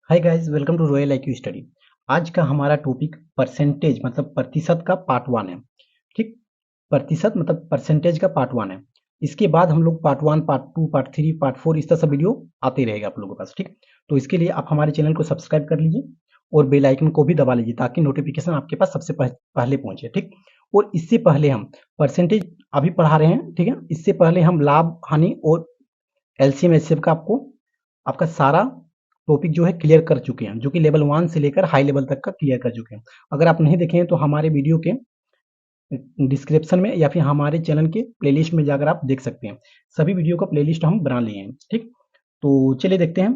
Hi guys, welcome to Royal IQ Study. आज का हमारा टॉपिक परसेंटेज मतलब प्रतिशत का पार्ट वन है। ठीक, प्रतिशत मतलब परसेंटेज का पार्ट वन है। इसके बाद हम लोग part one, part two, part three, part four, इस तरह सब वीडियो आते रहेगा आप लोगों के पास। ठीक, तो इसके लिए आप हमारे चैनल को सब्सक्राइब कर लीजिए और बेल आइकन को भी दबा लीजिए ताकि नोटिफिकेशन आपके पास सबसे पहले पहुंचे। ठीक, और इससे पहले हम परसेंटेज अभी पढ़ा रहे हैं। ठीक है, इससे पहले हम लाभ, हानि और एलसीएम एचसीएफ का आपका सारा टॉपिक जो है क्लियर कर चुके हैं, जो कि लेवल वन से लेकर हाई लेवल तक का क्लियर कर चुके हैं। अगर आप नहीं देखे हैं तो हमारे वीडियो के डिस्क्रिप्शन में या फिर हमारे चैनल के प्लेलिस्ट में जाकर आप देख सकते हैं। सभी वीडियो का प्लेलिस्ट हम बना लिए हैं। ठीक, तो चलिए देखते हैं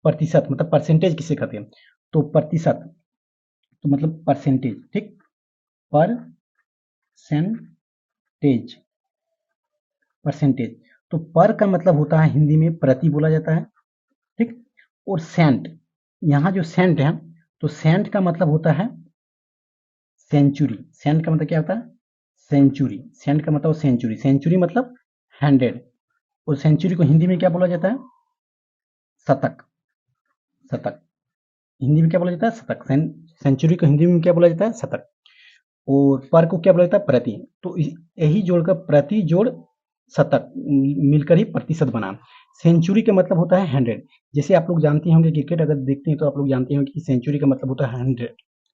प्रतिशत मतलब परसेंटेज किसे कहते हैं। तो प्रतिशत तो मतलब परसेंटेज। ठीक, परसेंटेज परसेंटेज तो पर का मतलब होता है हिंदी में प्रति बोला जाता है। ठीक, और सेंट, यहाँ जो सेंट है तो सेंट का मतलब होता है सेंचुरी। सेंट का मतलब क्या होता है? सेंचुरी। सेंट का मतलब सेंचुरी। सेंचुरी मतलब 100। और सेंचुरी को हिंदी में क्या बोला जाता है? शतक। शतक हिंदी में क्या बोला जाता है? शतक। सेंचुरी को हिंदी में क्या बोला जाता है? शतक। और पर को क्या बोला जाता है? प्रति। तो यही जोड़कर प्रति जोड़ शतक मिलकर ही प्रतिशत बना। सेंचुरी का मतलब होता है 100। जैसे आप लोग जानते होंगे, क्रिकेट अगर देखते हैं तो आप लोग जानते होंगे कि सेंचुरी का मतलब होता है 100।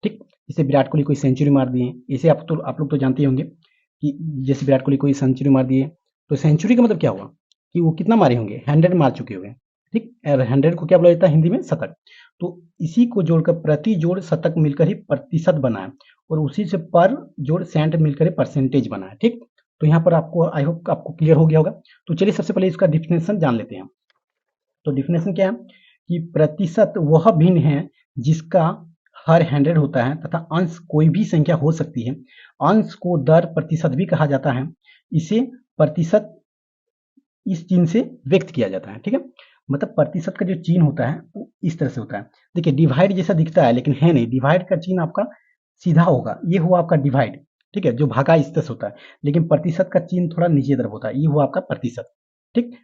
ठीक, जैसे विराट कोहली कोई सेंचुरी मार दिए, इसे आप लोग तो जानते होंगे कि जैसे विराट कोहली कोई सेंचुरी मार दिए तो सेंचुरी का मतलब क्या हुआ कि वो कितना मारे होंगे? 100 मार चुके होंगे। ठीक, और 100 को क्या बोला जाता है हिंदी में? शतक। तो इसी को जोड़कर प्रति जोड़ शतक मिलकर ही प्रतिशत बना है, और उसी से पर जोड़ सेंट मिलकर परसेंटेज बना है। ठीक, तो यहाँ पर आपको आई होप आपको क्लियर हो गया होगा। तो चलिए सबसे पहले इसका डिफिनेशन जान लेते हैं। तो डिफिनेशन क्या है कि प्रतिशत वह भिन्न है जिसका हर 100 होता है तथा अंश कोई भी संख्या हो सकती है। अंश को दर प्रतिशत भी कहा जाता है। इसे प्रतिशत इस चिन्ह से व्यक्त किया जाता है। ठीक है, मतलब प्रतिशत का जो चिन्ह होता है वो इस तरह से होता है। देखिए, डिवाइड जैसा दिखता है लेकिन है नहीं। डिवाइड का चिन्ह आपका सीधा होगा, ये हुआ आपका डिवाइड। ठीक है, जो भागा इस तरह से होता है, लेकिन प्रतिशत का चिन्ह थोड़ा नीचे तरफ होता है, ये हुआ आपका प्रतिशत। ठीक,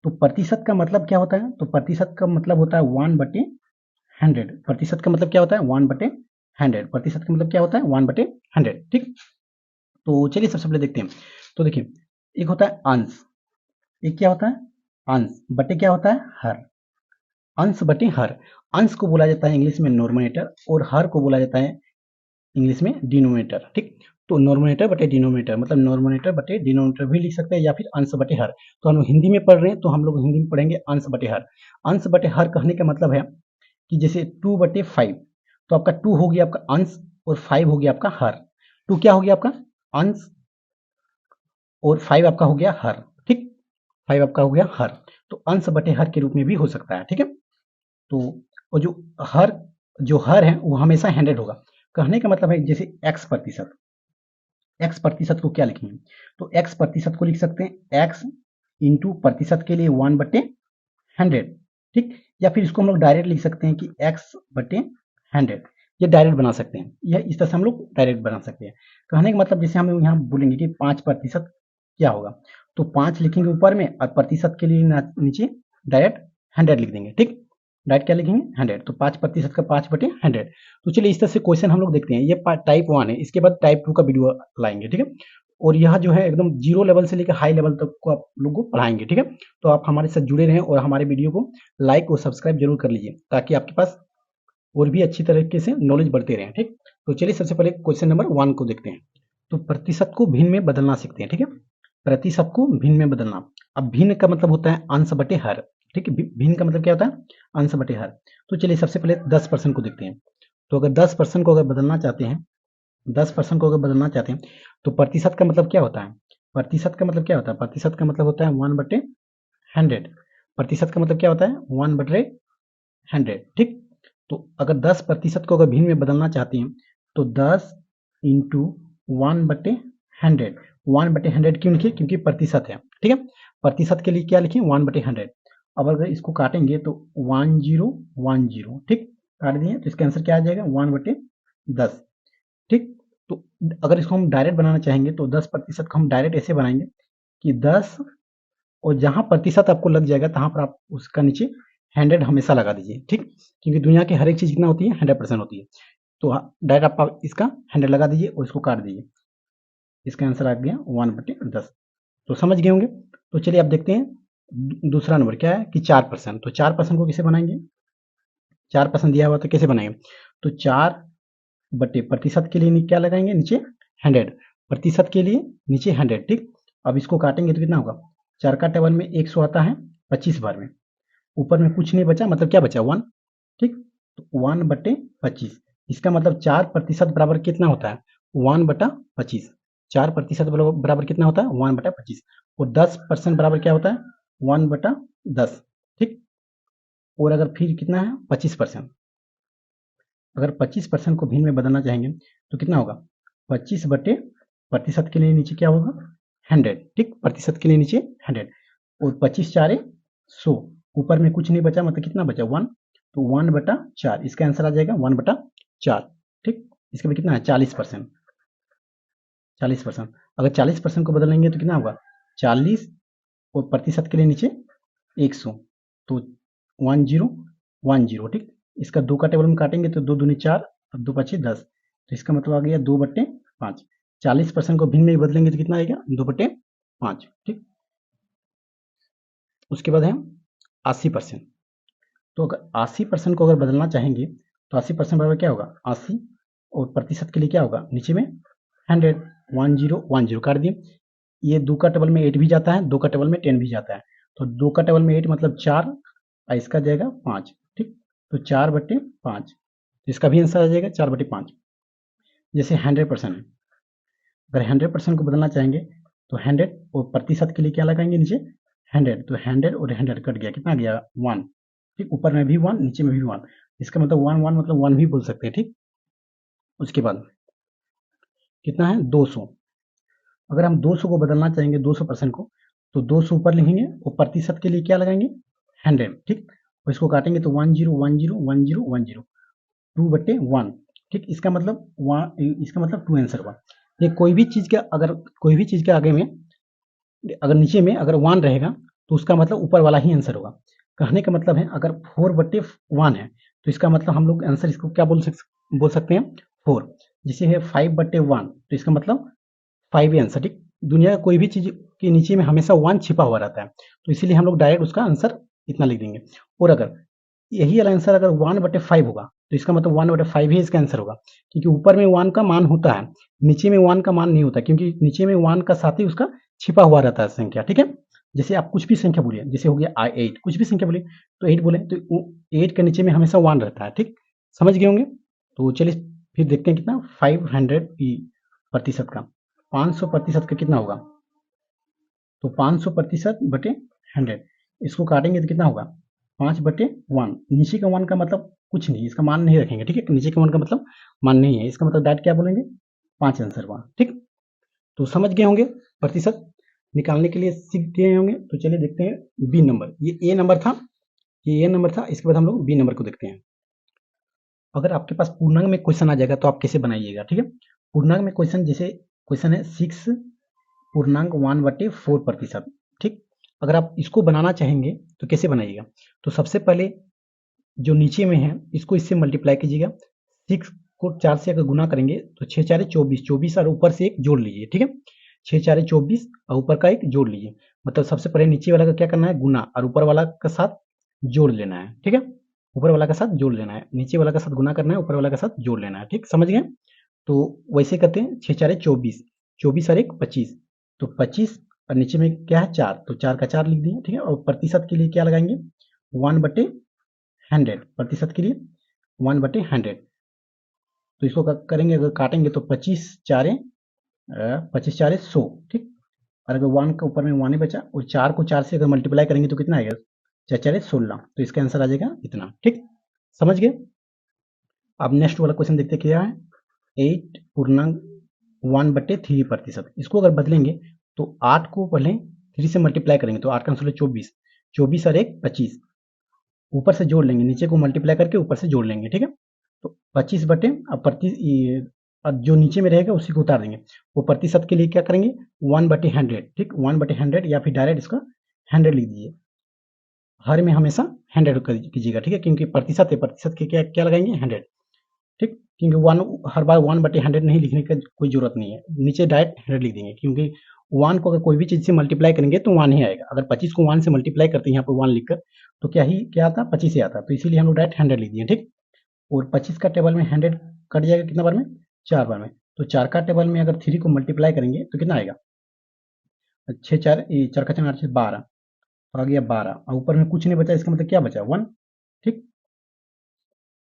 तो प्रतिशत का मतलब क्या होता है? तो प्रतिशत का मतलब होता है 1/100। प्रतिशत का मतलब क्या होता है? 1/100। प्रतिशत का मतलब क्या होता है? 1/100। ठीक, तो चलिए सबसे पहले देखते हैं। तो देखिए, एक होता है अंश। एक क्या होता है? अंश बटे क्या होता है? हर। अंश बटे हर। अंश को बोला जाता है इंग्लिश में नोमिनेटर और हर को बोला जाता है इंग्लिश में डिनोमिनेटर। ठीक, तो नोमिनेटर बटे डिनोमिनेटर मतलब नोमिनेटर बटे डिनोमिनेटर भी लिख सकते हैं या फिर अंश बटे हर। तो हम हिंदी में पढ़ रहे हैं तो हम लोग हिंदी में पढ़ेंगे अंश बटे हर। अंश बटे हर कहने का मतलब है कि जैसे 2/5, तो आपका 2 हो गया आपका अंश और 5 हो गया आपका हर। 2 क्या हो गया आपका? अंश, और 5 आपका हो गया हर। ठीक, 5 आपका हो गया हर। तो अंश बटे हर के रूप में भी हो सकता है। ठीक है, तो और हर जो हर है वो हमेशा 100 होगा। कहने का मतलब है जैसे x प्रतिशत। x प्रतिशत को क्या लिखेंगे? तो x प्रतिशत को लिख सकते हैं x इंटू प्रतिशत के लिए 1/100। ठीक, या फिर इसको हम लोग डायरेक्ट लिख सकते हैं कि x/100। ये डायरेक्ट बना सकते हैं, यह इस तरह से हम लोग डायरेक्ट बना सकते हैं। कहने का मतलब जैसे हम लोग यहाँ बोलेंगे कि 5% क्या होगा, तो 5 लिखेंगे ऊपर में और प्रतिशत के लिए नीचे डायरेक्ट 100 लिख देंगे। ठीक, डायरेक्ट क्या लिखेंगे? 100। तो 5% का 5/100। तो चलिए इस तरह से क्वेश्चन हम लोग देखते हैं। ये टाइप 1 है, इसके बाद टाइप 2 का वीडियो लाएंगे। ठीक है, और यह जो है एकदम जीरो लेवल से लेकर हाई लेवल तक को आप लोग को पढ़ाएंगे। ठीक है, तो आप हमारे साथ जुड़े रहें और हमारे वीडियो को लाइक और सब्सक्राइब जरूर कर लीजिए ताकि आपके पास और भी अच्छी तरीके से नॉलेज बढ़ते रहें। ठीक, तो चलिए सबसे पहले क्वेश्चन नंबर 1 को देखते हैं। तो प्रतिशत को भिन्न में बदलना सीखते हैं। ठीक है, प्रतिशत को भिन्न में बदलना। अब भिन्न का मतलब होता है अंश बटे हर। ठीक है, भिन्न का मतलब क्या होता है? अंश बटे हर। तो चलिए सबसे पहले 10% को देखते हैं। तो अगर 10% को अगर बदलना चाहते हैं, 10% को अगर बदलना चाहते हैं तो प्रतिशत का मतलब क्या होता है? प्रतिशत का मतलब क्या होता है? प्रतिशत का मतलब होता है 1/100। प्रतिशत का मतलब क्या होता है? 1/100। ठीक, तो अगर 10% को अगर भिन्न में बदलना चाहते हैं तो 10 इंटू 1/100। 1/100 क्यों लिखे? क्योंकि प्रतिशत है। ठीक है, प्रतिशत के लिए क्या लिखें? 1/100। अब अगर इसको काटेंगे तो 1010। ठीक, काट दिए तो इसका आंसर क्या आ जाएगा? 1/10। ठीक, तो अगर इसको हम डायरेक्ट बनाना चाहेंगे तो 10% को हम डायरेक्ट ऐसे बनाएंगे कि 10, और जहां प्रतिशत आपको लग जाएगा तहां पर आप उसका नीचे 100 हमेशा लगा दीजिए, ठीक, क्योंकि दुनिया की हर एक चीज़ कितना होती है, 100% होती है। तो डायरेक्ट आप इसका 100 लगा दीजिए और इसको काट दीजिए, इसका आंसर आ गया 1/10। तो समझ गए होंगे। तो चलिए अब देखते हैं दूसरा नंबर क्या है कि 4%। तो 4% को कैसे बनाएंगे, 4% दिया हुआ तो कैसे बनाएंगे, तो 4/प्रतिशत के लिए क्या लगाएंगे, नीचे 100, प्रतिशत के लिए नीचे 100, ठीक। अब इसको काटेंगे तो कितना होगा, 4 का टेबल में 100 आता है 25 बार में, ऊपर में कुछ नहीं बचा, मतलब क्या बचा 1, ठीक। तो 1/25, इसका मतलब 4% बराबर कितना होता है, 1/25। 4% बराबर कितना होता है, 1/25। और 10% बराबर क्या होता है, 1/10, ठीक। और अगर फिर कितना है 25%, अगर 25% को भिन्न में बदलना चाहेंगे तो कितना होगा, 25/प्रतिशत के लिए नीचे क्या होगा, 100, ठीक, प्रतिशत के लिए नीचे 100, और 25 4 100, ऊपर में कुछ नहीं बचा, मतलब कितना बचा 1, तो 1/4, इसका आंसर आ जाएगा 1/4, ठीक। इसके बाद कितना है 40%, 40%, अगर 40% को बदलेंगे तो कितना होगा 40, और प्रतिशत के लिए नीचे 100, तो 1010, ठीक। इसका 2 का टेबल में काटेंगे तो 2 दूनी 4, और 2 5 10, तो इसका मतलब आ गया 2/5। 40% को भिन्न में बदलेंगे तो कितना आएगा 2/5, ठीक। उसके बाद है 80%। तो अगर 80% को अगर बदलना चाहेंगे तो 80% बराबर क्या होगा 80, और प्रतिशत के लिए क्या होगा नीचे में 100, 1010 काट दिए। ये 2 का टेबल में 8 भी जाता है, 2 का टेबल में 10 भी जाता है, तो 2 का टेबल में 8 मतलब 4, और इसका जाएगा 5, ठीक। तो 4/5, इसका भी आंसर आ जाएगा 4/5। जैसे 100% है, अगर 100% को बदलना चाहेंगे तो 100, और प्रतिशत के लिए क्या लगाएंगे नीचे 100, तो 100 और 100 कट गया, कितना गया 1, ठीक। ऊपर में भी 1, नीचे में भी 1, इसका मतलब 1 1 मतलब 1 भी बोल सकते हैं, ठीक। उसके बाद कितना है 200, अगर हम 200 को बदलना चाहेंगे 200% को, तो 200 ऊपर लिखेंगे और प्रतिशत के लिए क्या लगाएंगे 100, ठीक। और इसको काटेंगे तो 10101010 2/1, ठीक। इसका मतलब 2 आंसर हुआ। ये कोई भी चीज का, अगर कोई भी चीज के आगे में, अगर नीचे में अगर 1 रहेगा तो उसका मतलब ऊपर वाला ही आंसर होगा। कहने का मतलब है अगर 4/1 है तो इसका मतलब हम लोग आंसर इसको क्या बोल सकते हैं 4। जैसे है 5/1 तो इसका मतलब 5 ही आंसर, ठीक। दुनिया का कोई भी चीज के नीचे में हमेशा 1 छिपा हुआ रहता है, तो इसीलिए हम लोग डायरेक्ट उसका आंसर इतना लिख देंगे। और अगर यही वाला आंसर अगर 1/5 होगा तो इसका मतलब 1/5 ही इसका आंसर होगा, क्योंकि ऊपर में 1 का मान होता है, नीचे में 1 का मान नहीं होता, क्योंकि नीचे में 1 का साथ ही उसका छिपा हुआ रहता है संख्या, ठीक है। जैसे आप कुछ भी संख्या बोलिए, जैसे हो गया 8, कुछ भी संख्या बोलिए तो 8 बोले तो 8 के नीचे में हमेशा 1 रहता है, ठीक। समझ गए होंगे। तो चलिए फिर देखते हैं कितना 500 प्रतिशत का, 500% का कितना होगा, तो 500% बटे 100, इसको काटेंगे तो कितना होगा 5/1, नीचे का 1 का मतलब कुछ नहीं, इसका मान नहीं रखेंगे, ठीक है। नीचे के 1 का मतलब मान नहीं है, इसका मतलब डायरेक्ट क्या बोलेंगे 5 आंसर हुआ, ठीक। तो समझ गए होंगे, प्रतिशत निकालने के लिए सीख गए होंगे। तो चलिए देखते हैं बी नंबर, ये ए नंबर था, ये ए नंबर था, इसके बाद हम लोग बी नंबर को देखते हैं। अगर आपके पास पूर्णांक में क्वेश्चन आ जाएगा तो आप कैसे बनाइएगा, ठीक है। पूर्णांक में क्वेश्चन, जैसे क्वेश्चन है 6/1/4%, ठीक। अगर आप इसको बनाना चाहेंगे तो कैसे बनाइएगा, तो सबसे पहले जो नीचे में है इसको इससे मल्टीप्लाई कीजिएगा, 6 को 4 से अगर गुना करेंगे तो 6 4 24, 24 और ऊपर से एक जोड़ लीजिए, ठीक है। 6 4 24 और ऊपर का एक जोड़ लीजिए, मतलब सबसे पहले नीचे वाला का क्या करना है गुना, और ऊपर वाला का साथ जोड़ लेना है, ठीक है। ऊपर वाला का साथ जोड़ लेना है, नीचे वाला का साथ गुना करना है, ऊपर वाला का साथ जोड़ लेना है, ठीक। समझ गए। तो वैसे करते हैं 6 4 24, 24 और 1 25, तो 25 और नीचे में क्या है 4, तो 4 का 4 लिख दिए, ठीक है। और प्रतिशत के लिए क्या लगाएंगे 1/100, प्रतिशत के लिए 1/100, तो इसको करेंगे अगर काटेंगे तो 25 4 100, ठीक। और अगर 1 का ऊपर में 1 ही बचा, और 4 को 4 से अगर मल्टीप्लाई करेंगे तो कितना आएगा 4 4 16, तो इसका आंसर आ जाएगा इतना, ठीक। समझ गए। अब नेक्स्ट वाला क्वेश्चन देखते क्या है, 8/1/3%, इसको अगर बदलेंगे तो 8 को पहले 3 से मल्टीप्लाई करेंगे तो 8 का आंसर 24, 24 और 1 25, ऊपर से जोड़ लेंगे, नीचे को मल्टीप्लाई करके ऊपर से जोड़ लेंगे, ठीक है। तो 25 बटे अब जो नीचे में रहेगा उसी को उतार देंगे, वो प्रतिशत के लिए क्या करेंगे 1/100, ठीक, 1/100, या फिर डायरेक्ट इसका 100 लिख दीजिए, हर में हमेशा 100 कीजिएगा, ठीक है, क्योंकि प्रतिशत है, प्रतिशत के क्या क्या लगाएंगे 100, ठीक, क्योंकि वन हर बार 1/100 नहीं लिखने का कोई जरूरत नहीं है, नीचे डायरेक्ट 100 लिख देंगे, क्योंकि 1 को अगर कोई भी चीज से मल्टीप्लाई करेंगे तो 1 ही आएगा। अगर 25 को 1 से मल्टीप्लाई करते हैं यहाँ पर 1 लिखकर, तो क्या आता 25 ही आता, तो इसीलिए हम लोग डायरेक्ट 100 लिख दिए, ठीक। और 25 का टेबल में 100 कट जाएगा कितना बार में, 4 बार में, तो 4 का टेबल में अगर 3 को मल्टीप्लाई करेंगे तो कितना आएगा, 6 4 4 का 4 8 12, तो आ गया 12, और ऊपर में कुछ नहीं बचा, इसका मतलब क्या बचा 1, ठीक।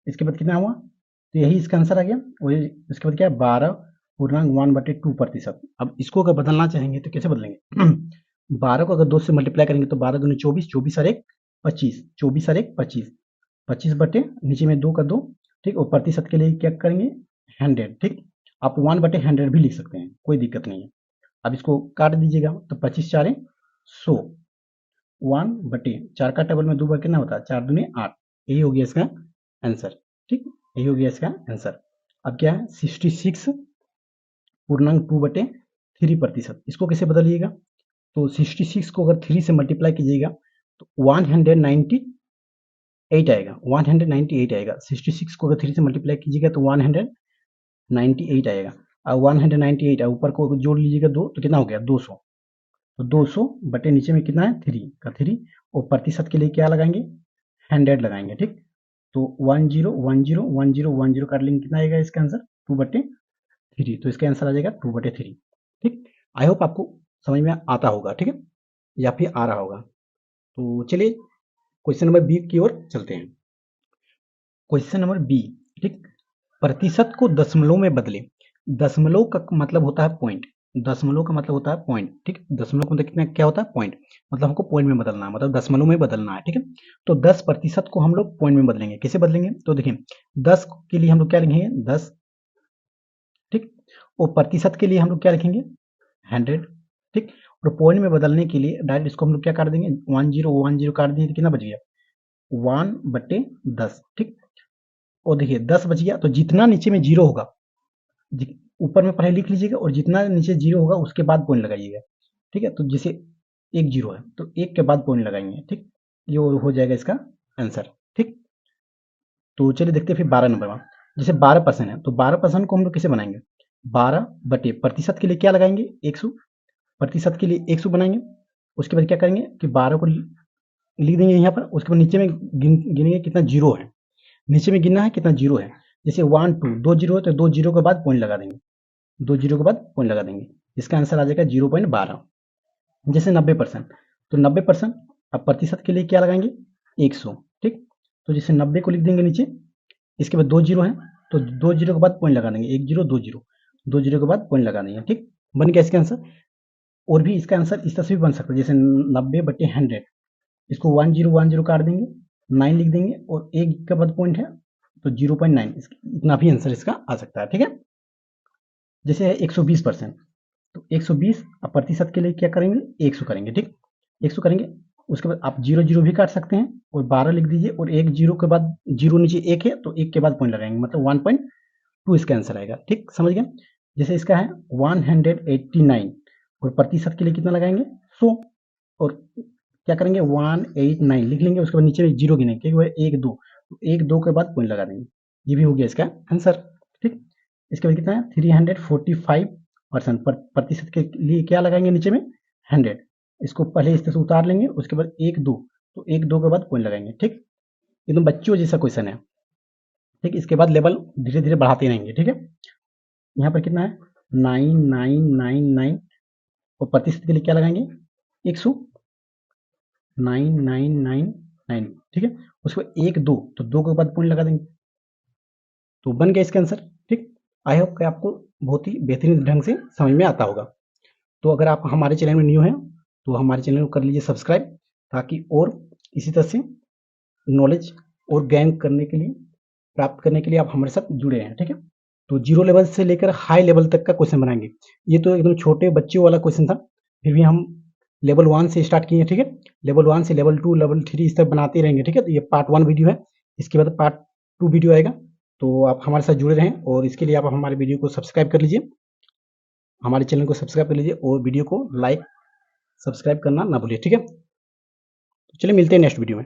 इसके बाद कितना हुआ, तो यही इसका आंसर आ गया। और इसके बाद क्या है 12/1/2%। अब इसको अगर बदलना चाहेंगे तो कैसे बदलेंगे 12 को अगर 2 से मल्टीप्लाई करेंगे तो 12 दूनी 24, 24 और 1 25, 24 और 1 25, 25 बटे नीचे में 2 का 2, ठीक। और प्रतिशत के लिए क्या करेंगे 100, ठीक। आप 1/100 भी लिख सकते हैं, कोई दिक्कत नहीं है। अब इसको काट दीजिएगा तो 25 4 100, 1/4 का टेबल में 2 बार कितना होता है 4 दूनी 8, यही हो गया इसका आंसर, ठीक। यही हो गया इसका आंसर। अब क्या है 66.2/3%। इसको कैसे बदलिएगा, तो 66 को अगर 3 से मल्टीप्लाई कीजिएगा तो 198 आएगा, 198 आएगा। 66 को अगर 3 से मल्टीप्लाई कीजिएगा तो 198 आएगा, और 198 ऊपर को जोड़ लीजिएगा 2 तो कितना हो गया 200, तो 200 बटे नीचे में कितना है 3 का 3, और प्रतिशत के लिए क्या लगाएंगे 100 लगाएंगे, ठीक। तो 10 10 10 10 काट लेंगे, कितना आएगा इसका आंसर 2/3, तो इसका आंसर आ जाएगा 2/3, ठीक। आई होप आपको समझ में आता होगा, ठीक है, या फिर आ रहा होगा। तो चलिए क्वेश्चन नंबर बी की ओर चलते हैं। क्वेश्चन नंबर बी, ठीक, प्रतिशत को दशमलव में बदले। दशमलव का मतलब होता है पॉइंट, दशमलव का मतलब होता है पॉइंट, ठीक। दशमलव का मतलब कितना क्या होता है पॉइंट, मतलब हमको पॉइंट में बदलना है, मतलब दशमलव में बदलना है, ठीक है। तो 10% को हम लोग पॉइंट में बदलेंगे, कैसे बदलेंगे, तो देखिए 10 के लिए हम लोग क्या लिखेंगे 10, ठीक। और प्रतिशत के लिए हम लोग क्या लिखेंगे 100, ठीक। और पॉइंट में बदलने के लिए डायरेक्ट इसको हम लोग क्या काट देंगे 10 काट दिए तो कितना बच गया 1/10, ठीक। और देखिए 10 बच गया, तो जितना नीचे में जीरो होगा ऊपर में पहले लिख लीजिएगा, और जितना नीचे जीरो होगा उसके बाद पॉइंट लगाइएगा, ठीक है। तो जैसे एक जीरो है तो एक के बाद पॉइंट लगाएंगे, ठीक। ये हो जाएगा इसका आंसर, ठीक। तो चलिए देखते हैं फिर 12 नंबर में, जैसे 12% है तो 12% को हम लोग कैसे बनाएंगे 12 बटे प्रतिशत के लिए क्या लगाएंगे 100, प्रतिशत के लिए 100 बनाएंगे। उसके बाद क्या करेंगे कि 12 को लिख देंगे यहाँ पर, उसके बाद नीचे में गिनेंगे कितना जीरो है, नीचे में गिनना है कितना जीरो है, जैसे 1 2 2 जीरो है तो 2 जीरो के बाद पॉइंट लगा देंगे, 2 जीरो के बाद पॉइंट लगा देंगे, इसका आंसर आ जाएगा 0.12। जैसे 90%, तो 90% अब प्रतिशत के लिए क्या लगाएंगे 100, ठीक। तो जैसे 90 को लिख देंगे नीचे, इसके बाद 2 जीरो है तो 2 जीरो के बाद पॉइंट लगा देंगे, 1 जीरो 2 जीरो, 2 जीरो के बाद पॉइंट लगा देंगे, ठीक। बन गया इसका आंसर। और भी इसका आंसर इस तरह से भी बन सकता है, जैसे 90/100, इसको 10 काट देंगे 9 लिख देंगे, और एक के बाद पॉइंट है तो 0.9, इतना भी आंसर इसका आ सकता है, ठीक है। जैसे है 120%, तो 120 अब प्रतिशत के लिए क्या करेंगे 100 करेंगे, ठीक। 100 करेंगे, उसके बाद आप 0 0 भी काट सकते हैं और 12 लिख दीजिए, और एक जीरो के बाद जीरो नीचे एक है तो एक के बाद पॉइंट लगाएंगे, मतलब 1.2 इसका आंसर आएगा, ठीक, समझ गए। जैसे इसका है 189, और प्रतिशत के लिए कितना लगाएंगे 100, और क्या करेंगे 189 लिख लेंगे, उसके बाद नीचे में जीरो गिनेंगे क्योंकि 1 2, तो 1 2 के बाद पॉइंट लगा देंगे, ये भी हो गया इसका आंसर, ठीक। इसके बाद कितना है 345% प्रतिशत के लिए क्या लगाएंगे नीचे में 100, इसको पहले इस तरह से उतार लेंगे, उसके बाद 1 2, तो 1 2 के बाद पॉइंट लगाएंगे, ठीक। एकदम बच्चों जैसा क्वेश्चन है, ठीक। इसके बाद लेवल धीरे धीरे बढ़ाते रहेंगे, ठीक है। यहाँ पर कितना है 9999, और प्रतिशत के लिए क्या लगाएंगे 100, 9999, ठीक है। उसको 1 2, तो 2 के बाद पॉइंट लगा देंगे, तो बन गया इसका आंसर, ठीक। आई होप कि आपको बहुत ही बेहतरीन ढंग से समझ में आता होगा। तो अगर आप हमारे चैनल में न्यू हैं तो हमारे चैनल को कर लीजिए सब्सक्राइब, ताकि और इसी तरह से नॉलेज और ज्ञान करने के लिए, प्राप्त करने के लिए आप हमारे साथ जुड़े हैं, ठीक है। तो जीरो लेवल से लेकर हाई लेवल तक का क्वेश्चन बनाएंगे। ये तो एकदम छोटे बच्चों वाला क्वेश्चन था, फिर भी हम लेवल 1 से स्टार्ट किए, ठीक है। लेवल 1 से लेवल 2 लेवल 3 इस तरह बनाते रहेंगे, ठीक है। तो ये पार्ट 1 वीडियो है, इसके बाद पार्ट 2 वीडियो आएगा, तो आप हमारे साथ जुड़े रहें, और इसके लिए आप हमारे वीडियो को सब्सक्राइब कर लीजिए, हमारे चैनल को सब्सक्राइब कर लीजिए, और वीडियो को लाइक सब्सक्राइब करना ना भूलिए, ठीक है। तो चलिए मिलते हैं नेक्स्ट वीडियो में।